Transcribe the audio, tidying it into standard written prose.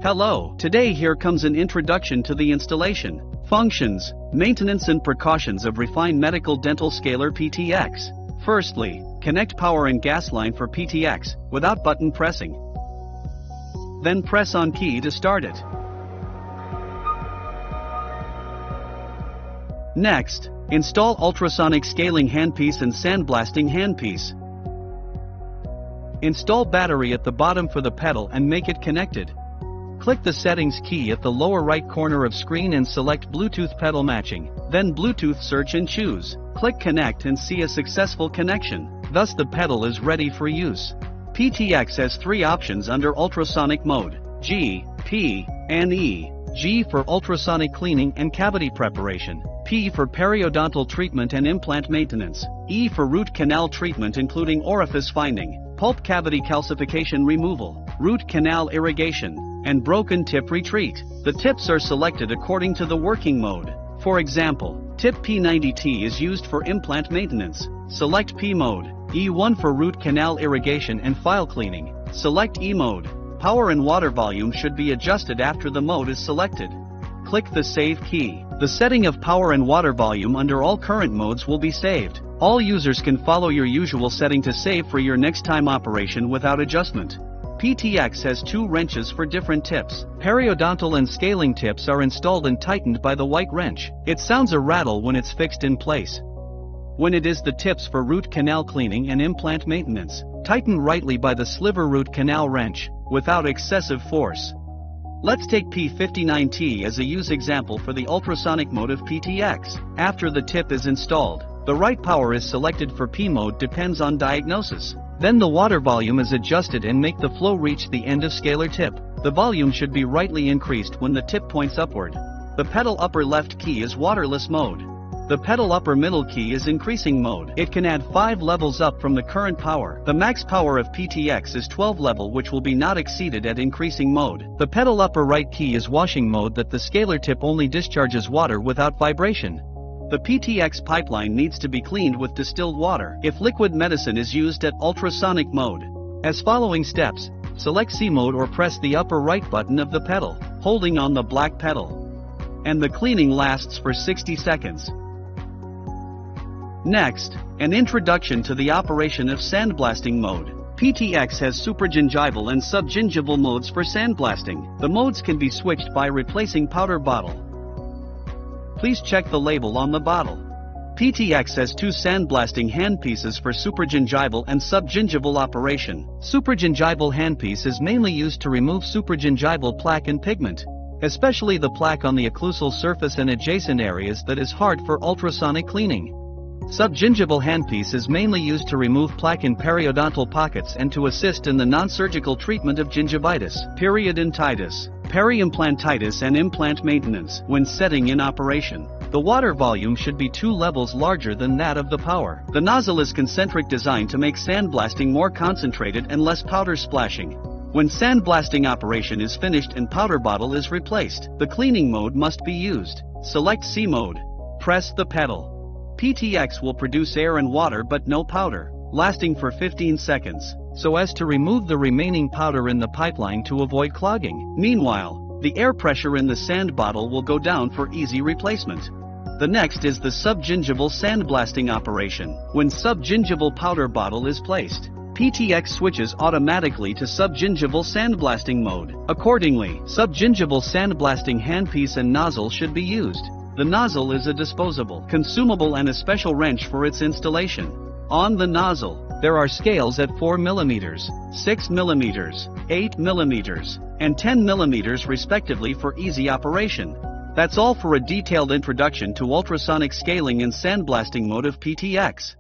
Hello, today here comes an introduction to the installation, functions, maintenance and precautions of refined medical dental scaler PTX. Firstly, connect power and gas line for PTX, without button pressing. Then press on key to start it. Next, install ultrasonic scaling handpiece and sandblasting handpiece. Install battery at the bottom for the pedal and make it connected. Click the settings key at the lower right corner of screen and select Bluetooth pedal matching, then Bluetooth search and choose. Click connect and see a successful connection, thus the pedal is ready for use. PTX has three options under ultrasonic mode: G, P, and E. G for ultrasonic cleaning and cavity preparation, P for periodontal treatment and implant maintenance, E for root canal treatment including orifice finding, pulp cavity calcification removal, root canal irrigation, and broken tip retreat. The tips are selected according to the working mode. For example, tip P90T is used for implant maintenance. Select P mode. E1 for root canal irrigation and file cleaning. Select E mode. Power and water volume should be adjusted after the mode is selected. Click the Save key. The setting of power and water volume under all current modes will be saved. All users can follow your usual setting to save for your next time operation without adjustment. PTX has two wrenches for different tips. Periodontal and scaling tips are installed and tightened by the white wrench. It sounds a rattle when it's fixed in place. When it is the tips for root canal cleaning and implant maintenance, tighten rightly by the sliver root canal wrench, without excessive force. Let's take P59T as a use example for the ultrasonic mode of PTX. After the tip is installed, the right power is selected for P mode depends on diagnosis. Then the water volume is adjusted and make the flow reach the end of scalar tip. The volume should be rightly increased when the tip points upward. The pedal upper left key is waterless mode. The pedal upper middle key is increasing mode. It can add 5 levels up from the current power. The max power of PTX is 12 level, which will be not exceeded at increasing mode. The pedal upper right key is washing mode, that the scalar tip only discharges water without vibration. The PTX pipeline needs to be cleaned with distilled water if liquid medicine is used at ultrasonic mode. As following steps: select C mode or press the upper right button of the pedal, holding on the black pedal. And the cleaning lasts for 60 seconds. Next, an introduction to the operation of sandblasting mode. PTX has supragingival and subgingival modes for sandblasting. The modes can be switched by replacing powder bottle. Please check the label on the bottle. PTX has two sandblasting handpieces for supragingival and subgingival operation. Supragingival handpiece is mainly used to remove supragingival plaque and pigment, especially the plaque on the occlusal surface and adjacent areas that is hard for ultrasonic cleaning. Subgingival handpiece is mainly used to remove plaque in periodontal pockets and to assist in the non-surgical treatment of gingivitis, periodontitis, peri-implantitis and implant maintenance. When setting in operation, the water volume should be 2 levels larger than that of the power. The nozzle is concentric design to make sandblasting more concentrated and less powder splashing. When sandblasting operation is finished and powder bottle is replaced, the cleaning mode must be used. Select C mode. Press the pedal. PTX will produce air and water but no powder, lasting for 15 seconds, so as to remove the remaining powder in the pipeline to avoid clogging. Meanwhile, the air pressure in the sand bottle will go down for easy replacement. The next is the subgingival sandblasting operation. When subgingival powder bottle is placed, PTX switches automatically to subgingival sandblasting mode. Accordingly, subgingival sandblasting handpiece and nozzle should be used. The nozzle is a disposable, consumable and a special wrench for its installation. On the nozzle, there are scales at 4 mm, 6 mm, 8 mm, and 10 mm respectively for easy operation. That's all for a detailed introduction to ultrasonic scaling and sandblasting mode of PTX.